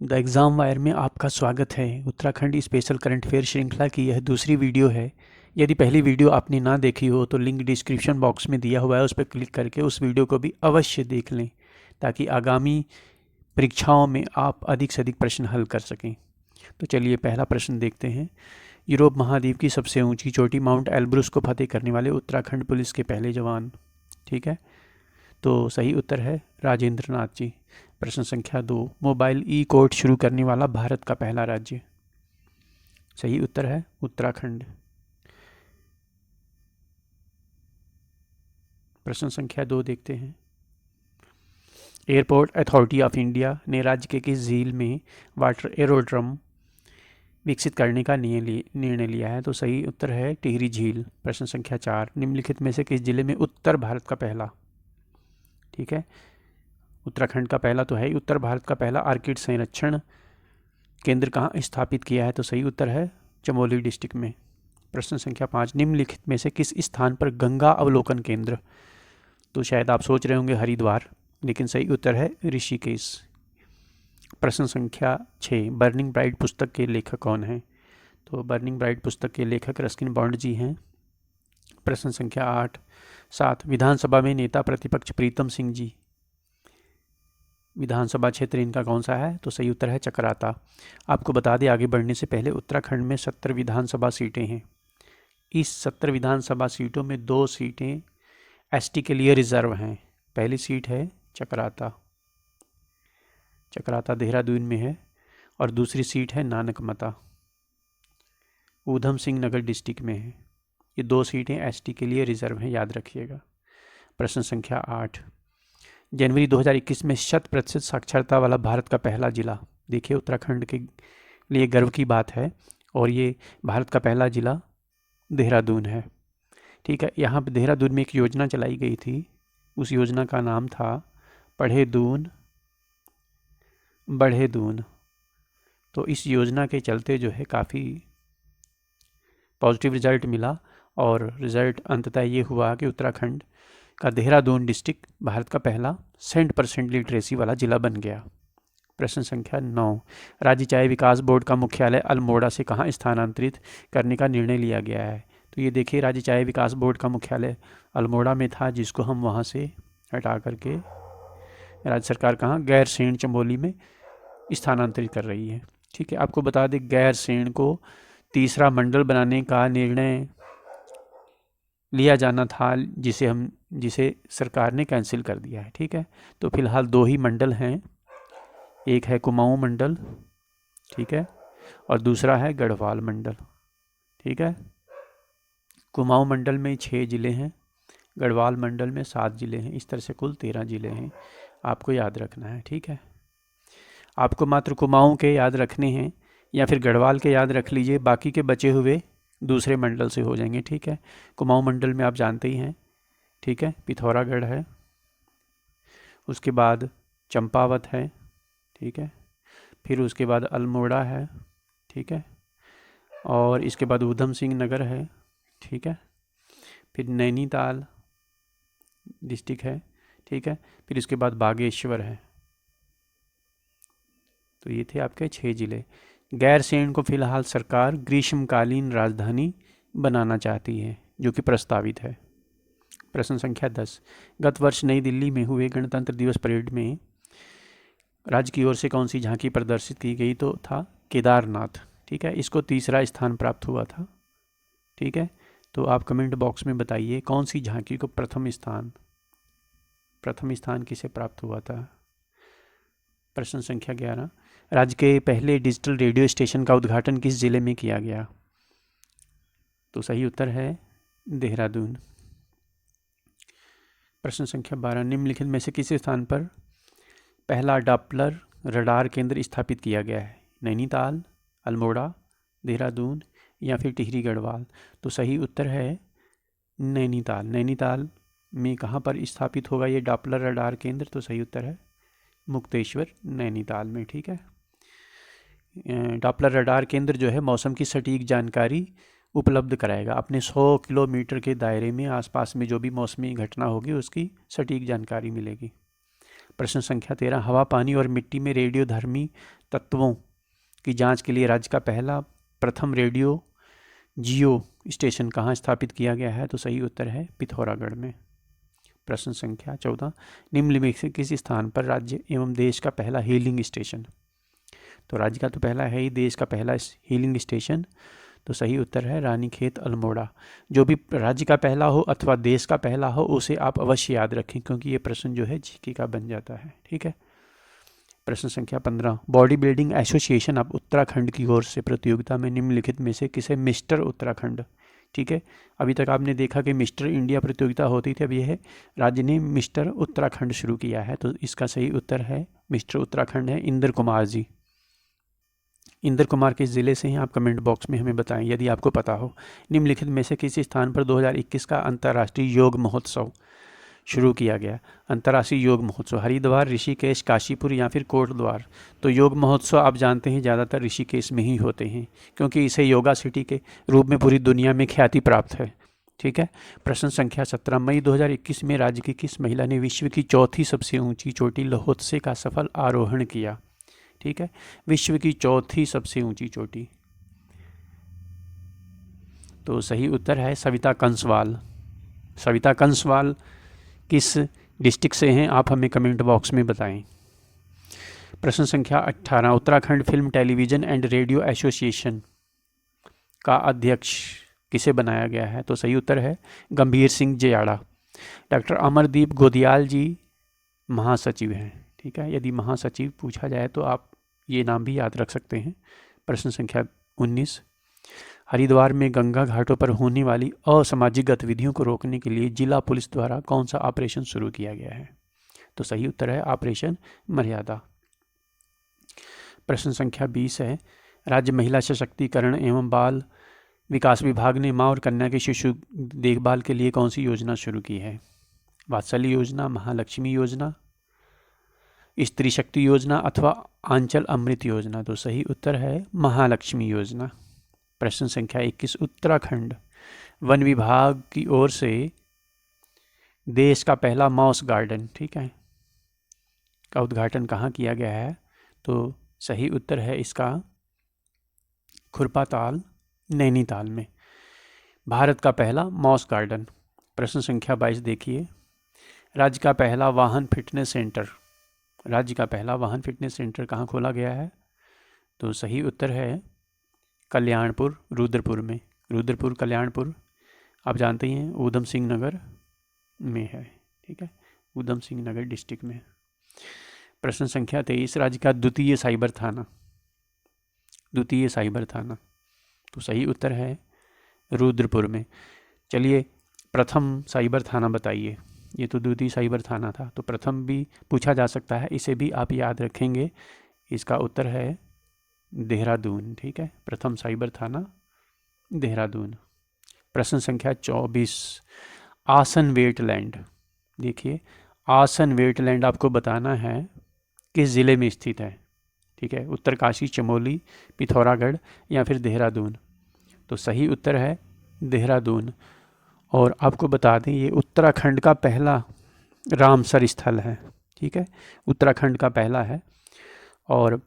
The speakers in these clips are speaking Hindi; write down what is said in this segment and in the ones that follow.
द एग्ज़ाम वायर में आपका स्वागत है। उत्तराखंड स्पेशल करंट अफेयर श्रृंखला की यह दूसरी वीडियो है। यदि पहली वीडियो आपने ना देखी हो तो लिंक डिस्क्रिप्शन बॉक्स में दिया हुआ है, उस पर क्लिक करके उस वीडियो को भी अवश्य देख लें ताकि आगामी परीक्षाओं में आप अधिक से अधिक प्रश्न हल कर सकें। तो चलिए पहला प्रश्न देखते हैं। यूरोप महाद्वीप की सबसे ऊंची चोटी माउंट एल्ब्रुस को फतेह करने वाले उत्तराखंड पुलिस के पहले जवान। ठीक है, तो सही उत्तर है राजेंद्र नाथ जी। प्रश्न संख्या 2, मोबाइल ई कोर्ट शुरू करने वाला भारत का पहला राज्य। सही उत्तर है उत्तराखंड। प्रश्न संख्या 2 देखते हैं। एयरपोर्ट अथॉरिटी ऑफ इंडिया ने राज्य के किस झील में वाटर एरोड्रम विकसित करने का निर्णय लिया है? तो सही उत्तर है टिहरी झील। प्रश्न संख्या 4, निम्नलिखित में से किस जिले में उत्तर भारत का पहला, ठीक है, उत्तराखंड का पहला तो है ही, उत्तर भारत का पहला आर्किड संरक्षण केंद्र कहाँ स्थापित किया है? तो सही उत्तर है चमोली डिस्ट्रिक्ट में। प्रश्न संख्या 5, निम्नलिखित में से किस स्थान पर गंगा अवलोकन केंद्र? तो शायद आप सोच रहे होंगे हरिद्वार, लेकिन सही उत्तर है ऋषिकेश। प्रश्न संख्या 6, बर्निंग ब्राइट पुस्तक के लेखक कौन हैं? तो बर्निंग ब्राइट पुस्तक के लेखक रस्किन बॉन्ड जी हैं। प्रश्न संख्या 8, 7, विधानसभा में नेता प्रतिपक्ष प्रीतम सिंह जी, विधानसभा क्षेत्र इनका कौन सा है? तो सही उत्तर है चकराता। आपको बता दें आगे बढ़ने से पहले, उत्तराखंड में 70 विधानसभा सीटें हैं। इस 70 विधानसभा सीटों में 2 सीटें एसटी के लिए रिजर्व हैं। पहली सीट है चकराता, चकराता देहरादून में है, और दूसरी सीट है नानकमता, ऊधम सिंह नगर डिस्ट्रिक्ट में है। ये 2 सीटें एसटी के लिए रिजर्व हैं, याद रखिएगा। प्रश्न संख्या 8, जनवरी 2021 में 100% साक्षरता वाला भारत का पहला जिला। देखिए उत्तराखंड के लिए गर्व की बात है, और ये भारत का पहला जिला देहरादून है। ठीक है, यहाँ पर देहरादून में एक योजना चलाई गई थी, उस योजना का नाम था पढ़े दून बढ़े दून। तो इस योजना के चलते जो है काफ़ी पॉजिटिव रिजल्ट मिला, और रिजल्ट अंततः ये हुआ कि उत्तराखंड का देहरादून डिस्ट्रिक्ट भारत का पहला 100% लिटरेसी वाला जिला बन गया। प्रश्न संख्या 9, राज्य चाय विकास बोर्ड का मुख्यालय अल्मोड़ा से कहाँ स्थानांतरित करने का निर्णय लिया गया है? तो ये देखिए, राज्य चाय विकास बोर्ड का मुख्यालय अल्मोड़ा में था, जिसको हम वहाँ से हटा करके राज्य सरकार कहाँ गैरसैंण चमोली में स्थानांतरित कर रही है। ठीक है, आपको बता दें गैरसैंण को तीसरा मंडल बनाने का निर्णय लिया जाना था, जिसे सरकार ने कैंसिल कर दिया है। ठीक है, तो फिलहाल 2 ही मंडल हैं, एक है कुमाऊं मंडल, ठीक है, और दूसरा है गढ़वाल मंडल। ठीक है, कुमाऊं मंडल में 6 ज़िले हैं, गढ़वाल मंडल में 7 ज़िले हैं, इस तरह से कुल 13 ज़िले हैं, आपको याद रखना है। ठीक है, आपको मात्र कुमाऊं के याद रखने हैं, या फिर गढ़वाल के याद रख लीजिए, बाकी के बचे हुए दूसरे मंडल से हो जाएंगे। ठीक है, कुमाऊं मंडल में आप जानते ही हैं, ठीक है, पिथौरागढ़ है, उसके बाद चंपावत है, ठीक है, फिर उसके बाद अल्मोड़ा है, ठीक है, और इसके बाद ऊधम सिंह नगर है, ठीक है, फिर नैनीताल डिस्ट्रिक्ट है, ठीक है, फिर इसके बाद बागेश्वर है। तो ये थे आपके 6 ज़िले। गैरसैंण को फिलहाल सरकार ग्रीष्मकालीन राजधानी बनाना चाहती है, जो कि प्रस्तावित है। प्रश्न संख्या 10, गत वर्ष नई दिल्ली में हुए गणतंत्र दिवस परेड में राज्य की ओर से कौन सी झांकी प्रदर्शित की गई? तो था केदारनाथ। ठीक है, इसको तीसरा स्थान प्राप्त हुआ था। ठीक है, तो आप कमेंट बॉक्स में बताइए कौन सी झांकी को प्रथम स्थान किसे प्राप्त हुआ था। प्रश्न संख्या 11, राज्य के पहले डिजिटल रेडियो स्टेशन का उद्घाटन किस जिले में किया गया? तो सही उत्तर है देहरादून। प्रश्न संख्या 12, निम्नलिखित में से किस स्थान पर पहला डॉपलर रडार केंद्र स्थापित किया गया है? नैनीताल, अल्मोड़ा, देहरादून या फिर टिहरी गढ़वाल? तो सही उत्तर है नैनीताल। नैनीताल में कहाँ पर स्थापित होगा ये डॉपलर रडार केंद्र? तो सही उत्तर है मुक्तेश्वर, नैनीताल में। ठीक है, डॉपलर रडार केंद्र जो है मौसम की सटीक जानकारी उपलब्ध कराएगा। अपने 100 किलोमीटर के दायरे में आसपास में जो भी मौसमी घटना होगी उसकी सटीक जानकारी मिलेगी। प्रश्न संख्या 13, हवा, पानी और मिट्टी में रेडियोधर्मी तत्वों की जांच के लिए राज्य का प्रथम रेडियो जियो स्टेशन कहाँ स्थापित किया गया है? तो सही उत्तर है पिथौरागढ़ में। प्रश्न संख्या 14, निम्नलिखित से किस स्थान पर राज्य एवं देश का पहला हीलिंग स्टेशन? तो राज्य का तो पहला है ही, देश का पहला हीलिंग स्टेशन, तो सही उत्तर है रानीखेत अल्मोड़ा। जो भी राज्य का पहला हो अथवा देश का पहला हो उसे आप अवश्य याद रखें, क्योंकि ये प्रश्न जो है जीके का बन जाता है। ठीक है। प्रश्न संख्या 15, body building association of Uttarakhand की ओर से प्रतियोगिता में निम्नलिखित में से किसे मिस्टर उत्तराखंड, ठीक है, अभी तक आपने देखा कि मिस्टर इंडिया प्रतियोगिता होती थी, अब यह राज्य ने मिस्टर उत्तराखंड शुरू किया है, तो इसका सही उत्तर है मिस्टर उत्तराखंड है इंद्र कुमार जी। इंद्र कुमार किस जिले से हैं आप कमेंट बॉक्स में हमें बताएं यदि आपको पता हो। निम्नलिखित में से किसी स्थान पर 2021 का अंतर्राष्ट्रीय योग महोत्सव शुरू किया गया? अंतर्राष्ट्रीय योग महोत्सव हरिद्वार, ऋषिकेश, काशीपुर या फिर कोटद्वार? तो योग महोत्सव आप जानते हैं ज़्यादातर ऋषिकेश में ही होते हैं, क्योंकि इसे योगा सिटी के रूप में पूरी दुनिया में ख्याति प्राप्त है। ठीक है। प्रश्न संख्या 17, मई 2021 में राज्य की किस महिला ने विश्व की चौथी सबसे ऊंची चोटी लहोत्से का सफल आरोहण किया? ठीक है, विश्व की चौथी सबसे ऊंची चोटी, तो सही उत्तर है सविता कंसवाल। सविता कंसवाल किस डिस्ट्रिक्ट से हैं आप हमें कमेंट बॉक्स में बताएं। प्रश्न संख्या 18, Uttarakhand film television and radio association का अध्यक्ष किसे बनाया गया है? तो सही उत्तर है गंभीर सिंह जयाड़ा। डॉक्टर अमरदीप गोदियाल जी महासचिव हैं। ठीक है, यदि महासचिव पूछा जाए तो आप ये नाम भी याद रख सकते हैं। प्रश्न संख्या 19, हरिद्वार में गंगा घाटों पर होने वाली असामाजिक गतिविधियों को रोकने के लिए जिला पुलिस द्वारा कौन सा ऑपरेशन शुरू किया गया है? तो सही उत्तर है ऑपरेशन मर्यादा। प्रश्न संख्या 20 है, राज्य महिला सशक्तिकरण एवं बाल विकास विभाग ने माँ और कन्या के शिशु देखभाल के लिए कौन सी योजना शुरू की है? वात्सल्य योजना, महालक्ष्मी योजना, स्त्री शक्ति योजना अथवा आंचल अमृत योजना? तो सही उत्तर है महालक्ष्मी योजना। प्रश्न संख्या 21, उत्तराखंड वन विभाग की ओर से देश का पहला माउस गार्डन, ठीक है, का उद्घाटन कहाँ किया गया है? तो सही उत्तर है इसका खुरपाताल नैनीताल में, भारत का पहला माउस गार्डन। प्रश्न संख्या 22 देखिए, राज्य का पहला वाहन फिटनेस सेंटर, राज्य का पहला वाहन फिटनेस सेंटर कहाँ खोला गया है? तो सही उत्तर है कल्याणपुर, रुद्रपुर में। रुद्रपुर कल्याणपुर आप जानते ही हैं ऊधम सिंह नगर में है। ठीक है, ऊधम सिंह नगर डिस्ट्रिक्ट में। प्रश्न संख्या 23, राज्य का द्वितीय साइबर थाना, द्वितीय साइबर थाना, तो सही उत्तर है रुद्रपुर में। चलिए प्रथम साइबर थाना बताइए, ये तो द्वितीय साइबर थाना था, तो प्रथम भी पूछा जा सकता है, इसे भी आप याद रखेंगे। इसका उत्तर है देहरादून। ठीक है, प्रथम साइबर थाना देहरादून। प्रश्न संख्या 24, आसन वेटलैंड, देखिए आसन वेटलैंड आपको बताना है किस ज़िले में स्थित है। ठीक है, उत्तरकाशी, चमोली, पिथौरागढ़ या फिर देहरादून? तो सही उत्तर है देहरादून। और आपको बता दें ये उत्तराखंड का पहला रामसर स्थल है। ठीक है, उत्तराखंड का पहला है। और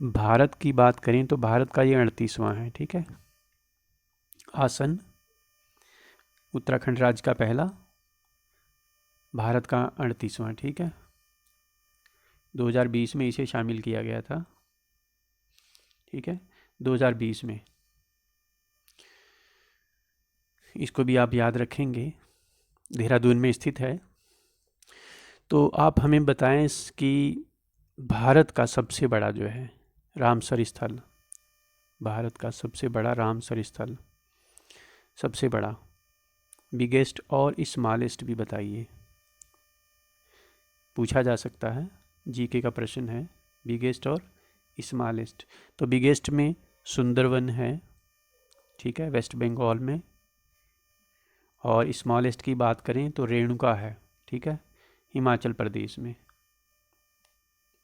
भारत की बात करें तो भारत का ये 38वां है। ठीक है, आसन उत्तराखंड राज्य का पहला, भारत का 38वां। ठीक है, 2020 में इसे शामिल किया गया था। ठीक है, 2020 में, इसको भी आप याद रखेंगे, देहरादून में स्थित है। तो आप हमें बताएं कि भारत का सबसे बड़ा जो है रामसर स्थल, भारत का सबसे बड़ा रामसर स्थल, सबसे बड़ा, बिगेस्ट और स्मॉलेस्ट भी बताइए, पूछा जा सकता है, जीके का प्रश्न है, बिगेस्ट और स्मॉलेस्ट। तो बिगेस्ट में सुंदरवन है, ठीक है, वेस्ट बंगाल में। और स्मॉलेस्ट की बात करें तो रेणुका है, ठीक है, हिमाचल प्रदेश में।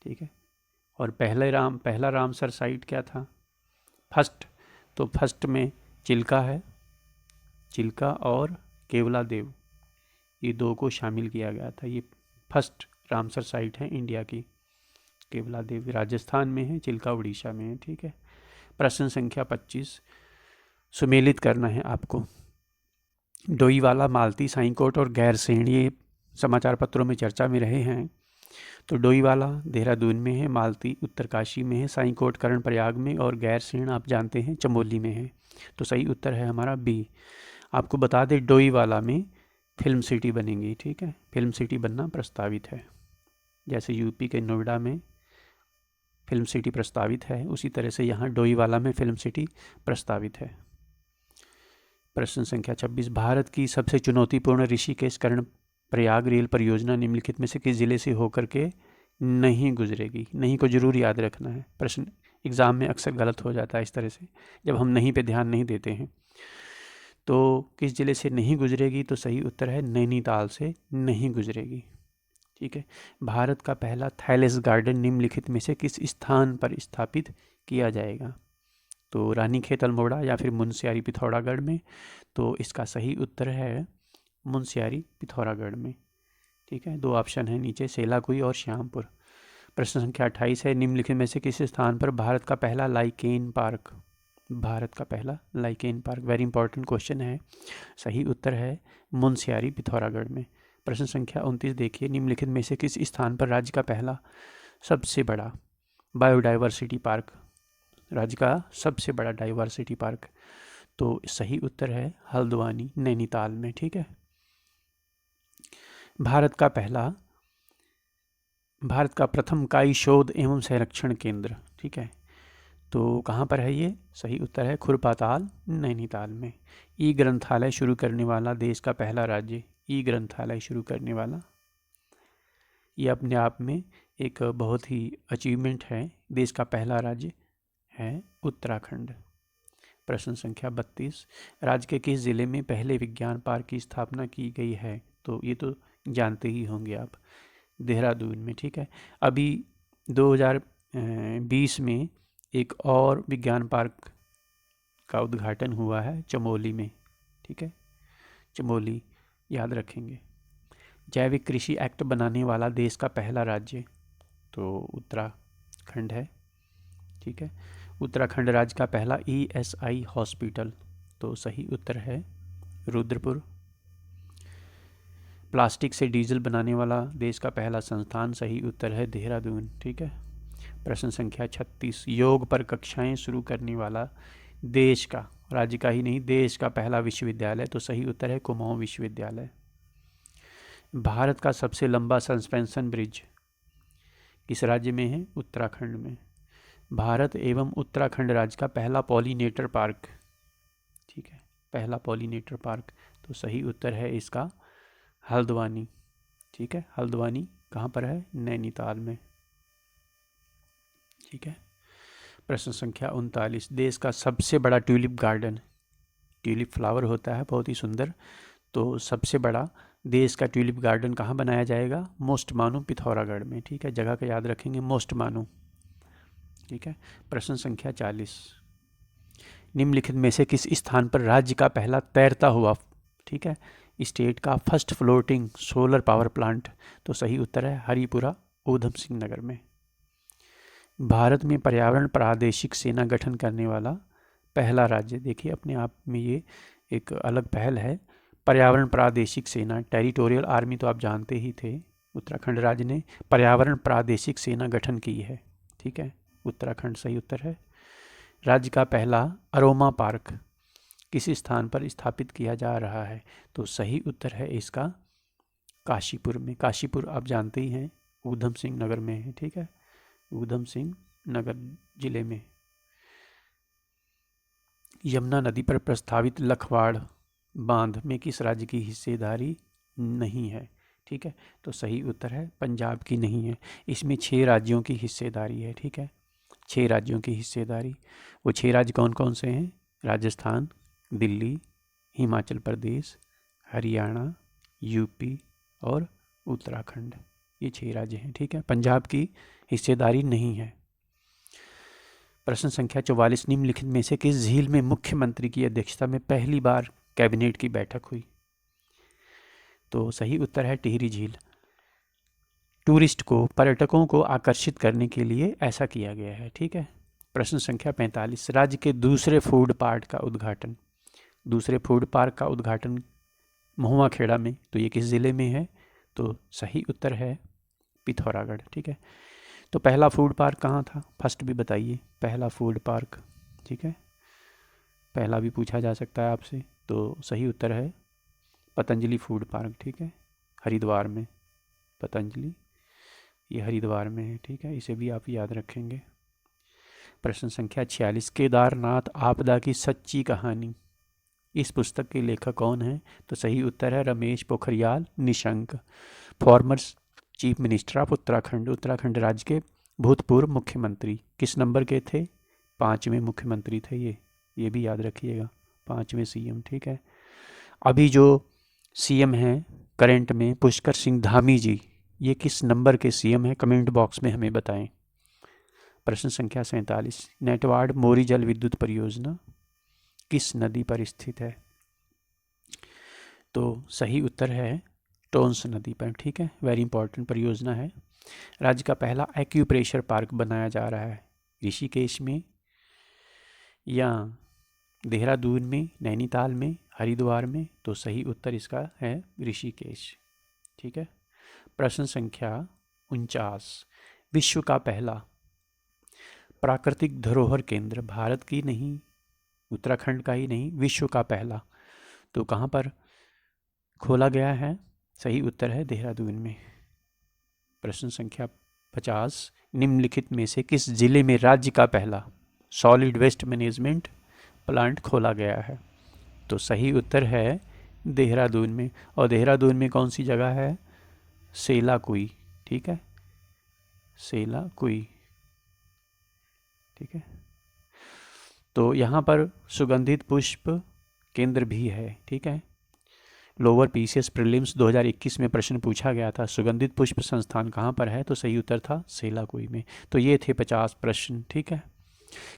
ठीक है, और पहला रामसर साइट क्या था फर्स्ट? तो फर्स्ट में चिल्का है, चिल्का और केवला देव, ये दो को शामिल किया गया था। ये फर्स्ट रामसर साइट है इंडिया की। केवला देवी राजस्थान में है, चिल्का उड़ीसा में है। ठीक है। प्रश्न संख्या 25 सुमेलित करना है आपको। डोईवाला, मालती, साईंकोट और गैरसेंण ये समाचार पत्रों में चर्चा में रहे हैं। तो डोईवाला देहरादून में है, मालती उत्तरकाशी में है, साईंकोट कर्णप्रयाग में और गैरसेंण आप जानते हैं चमोली में है। तो सही उत्तर है हमारा बी। आपको बता दें डोईवाला में फिल्म सिटी बनेंगी। ठीक है, फिल्म सिटी बनना प्रस्तावित है। जैसे यूपी के नोएडा में फिल्म सिटी प्रस्तावित है, उसी तरह से यहाँ डोईवाला में फिल्म सिटी प्रस्तावित है। प्रश्न संख्या 26 भारत की सबसे चुनौतीपूर्ण ऋषिकेश कर्णप्रयाग रेल परियोजना निम्नलिखित में से किस जिले से होकर के नहीं गुजरेगी? नहीं को जरूर याद रखना है, प्रश्न एग्जाम में अक्सर गलत हो जाता है इस तरह से, जब हम नहीं पे ध्यान नहीं देते हैं। तो किस जिले से नहीं गुजरेगी? तो सही उत्तर है नैनीताल से नहीं गुजरेगी। ठीक है। भारत का पहला थैलेस गार्डन निम्नलिखित में से किस स्थान पर स्थापित किया जाएगा? तो रानीखेत अल्मोड़ा या फिर मुनस्यारी पिथौरागढ़ में। तो इसका सही उत्तर है मुनस्यारी पिथौरागढ़ में। ठीक है, दो ऑप्शन है नीचे, सेलाकुई और श्यामपुर। प्रश्न संख्या 28 है निम्नलिखित में से किस स्थान पर भारत का पहला लाइकेन पार्क? भारत का पहला lichen park, very important question है। सही उत्तर है मुनस्यारी पिथौरागढ़ में। प्रश्न संख्या 29 देखिए, निम्नलिखित में से किस स्थान पर राज्य का पहला सबसे बड़ा बायोडाइवर्सिटी पार्क, राज्य का सबसे बड़ा डाइवर्सिटी पार्क? तो सही उत्तर है हल्द्वानी नैनीताल में। ठीक है। भारत का प्रथम काई शोध एवं संरक्षण केंद्र, ठीक है, तो कहाँ पर है ये? सही उत्तर है खुरपाताल नैनीताल में। ई ग्रंथालय शुरू करने वाला देश का पहला राज्य, ई ग्रंथालय शुरू करने वाला, ये अपने आप में एक बहुत ही अचीवमेंट है। देश का पहला राज्य है उत्तराखंड। प्रश्न संख्या 32 राज्य के किस जिले में पहले विज्ञान पार्क की स्थापना की गई है? तो ये तो जानते ही होंगे आप, देहरादून में। ठीक है। अभी 2020 में एक और विज्ञान पार्क का उद्घाटन हुआ है चमोली में। ठीक है, चमोली याद रखेंगे। जैविक कृषि एक्ट बनाने वाला देश का पहला राज्य, तो उत्तराखंड है। ठीक है, उत्तराखंड राज्य का पहला ESI हॉस्पिटल, तो सही उत्तर है रुद्रपुर। प्लास्टिक से डीजल बनाने वाला देश का पहला संस्थान, सही उत्तर है देहरादून। ठीक है। प्रश्न संख्या 36 योग पर कक्षाएं शुरू करने वाला देश का, राज्य का ही नहीं, देश का पहला विश्वविद्यालय, तो सही उत्तर है कुमाऊं विश्वविद्यालय। भारत का सबसे लंबा सस्पेंशन ब्रिज किस राज्य में है? उत्तराखंड में। भारत एवं उत्तराखंड राज्य का पहला पॉलिनेटर पार्क, ठीक है, पहला पॉलिनेटर पार्क, तो सही उत्तर है इसका हल्द्वानी। ठीक है, हल्द्वानी कहाँ पर है? नैनीताल में। ठीक है। प्रश्न संख्या 39 देश का सबसे बड़ा ट्यूलिप गार्डन, ट्यूलिप फ्लावर होता है बहुत ही सुंदर, तो सबसे बड़ा देश का ट्यूलिप गार्डन कहाँ बनाया जाएगा? मोस्ट मानू पिथौरागढ़ में। ठीक है, जगह का याद रखेंगे, मोस्ट मानू। ठीक है। प्रश्न संख्या 40 निम्नलिखित में से किस स्थान पर राज्य का पहला तैरता हुआ, ठीक है, स्टेट का first floating solar power plant, तो सही उत्तर है हरिपुरा ऊधम सिंह नगर में। भारत में पर्यावरण प्रादेशिक सेना गठन करने वाला पहला राज्य, देखिए अपने आप में ये एक अलग पहल है। पर्यावरण प्रादेशिक सेना, टेरिटोरियल आर्मी तो आप जानते ही थे, उत्तराखंड राज्य ने पर्यावरण प्रादेशिक सेना गठन की है। ठीक है, उत्तराखंड सही उत्तर है। राज्य का पहला अरोमा पार्क किस स्थान पर स्थापित किया जा रहा है? तो सही उत्तर है इसका काशीपुर में। काशीपुर आप जानते ही हैं ऊधम सिंह नगर में है। ठीक है, ऊधम सिंह नगर जिले में। यमुना नदी पर प्रस्तावित लखवाड़ बांध में किस राज्य की हिस्सेदारी नहीं है? ठीक है, तो सही उत्तर है पंजाब की नहीं है। इसमें 6 राज्यों की हिस्सेदारी है। ठीक है, 6 राज्यों की हिस्सेदारी। वो 6 राज्य कौन कौन से हैं? राजस्थान, दिल्ली, हिमाचल प्रदेश, हरियाणा, यूपी और उत्तराखंड, ये 6 राज्य हैं। ठीक है, पंजाब की हिस्सेदारी नहीं है। प्रश्न संख्या 44 निम्नलिखित में से किस झील में मुख्यमंत्री की अध्यक्षता में पहली बार कैबिनेट की बैठक हुई? तो सही उत्तर है टिहरी झील। टूरिस्ट को, पर्यटकों को आकर्षित करने के लिए ऐसा किया गया है। ठीक है। प्रश्न संख्या 45, राज्य के दूसरे फूड पार्क का उद्घाटन। दूसरे फूड पार्क का उद्घाटन महुआ खेड़ा में, तो ये किस ज़िले में है? तो सही उत्तर है पिथौरागढ़। ठीक है। तो पहला फूड पार्क कहाँ था? फर्स्ट भी बताइए, पहला फूड पार्क। ठीक है, पहला भी पूछा जा सकता है आपसे। तो सही उत्तर है पतंजलि फूड पार्क। ठीक है, हरिद्वार में, पतंजलि ये हरिद्वार में है। ठीक है, इसे भी आप याद रखेंगे। प्रश्न संख्या 46, केदारनाथ आपदा की सच्ची कहानी, इस पुस्तक के लेखक कौन है? तो सही उत्तर है Ramesh Pokhriyal Nishank, former chief minister of Uttarakhand, Uttarakhand राज्य के भूतपूर्व मुख्यमंत्री। किस नंबर के थे? 5वें मुख्यमंत्री थे ये भी याद रखिएगा, 5वें सीएम। ठीक है। अभी जो सीएम हैं करंट में, पुष्कर सिंह धामी जी, ये किस नंबर के सीएम हैं? कमेंट बॉक्स में हमें बताएं। प्रश्न संख्या 47, नेटवाड़ मोरी जल विद्युत परियोजना किस नदी पर स्थित है? तो सही उत्तर है टोंस नदी पर। ठीक है, वेरी इंपॉर्टेंट परियोजना है। राज्य का पहला एक्यूप्रेशर पार्क बनाया जा रहा है ऋषिकेश में या देहरादून में, नैनीताल में, हरिद्वार में? तो सही उत्तर इसका है ऋषिकेश। ठीक है। प्रश्न संख्या 49, विश्व का पहला प्राकृतिक धरोहर केंद्र, भारत की नहीं, उत्तराखंड का ही नहीं, विश्व का पहला, तो कहाँ पर खोला गया है? सही उत्तर है देहरादून में। प्रश्न संख्या 50, निम्नलिखित में से किस जिले में राज्य का पहला सॉलिड वेस्ट मैनेजमेंट प्लांट खोला गया है? तो सही उत्तर है देहरादून में। और देहरादून में कौन सी जगह है? सेलाकुई। ठीक है, सेलाकुई। ठीक है। तो यहाँ पर सुगंधित पुष्प केंद्र भी है। ठीक है, लोअर पीसीएस प्रीलिम्स 2021 में प्रश्न पूछा गया था, सुगंधित पुष्प संस्थान कहाँ पर है? तो सही उत्तर था सेलाकुई में। तो ये थे 50 प्रश्न। ठीक है,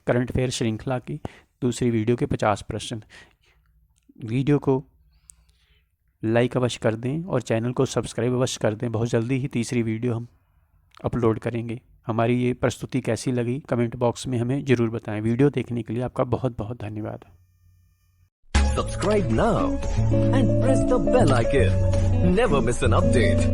करंट अफेयर श्रृंखला की दूसरी वीडियो के 50 प्रश्न। वीडियो को लाइक अवश्य कर दें और चैनल को सब्सक्राइब अवश्य कर दें। बहुत जल्दी ही तीसरी वीडियो हम अपलोड करेंगे। हमारी ये प्रस्तुति कैसी लगी कमेंट बॉक्स में हमें ज़रूर बताएं। वीडियो देखने के लिए आपका बहुत बहुत धन्यवाद। Subscribe now and press the bell icon. Never miss an update.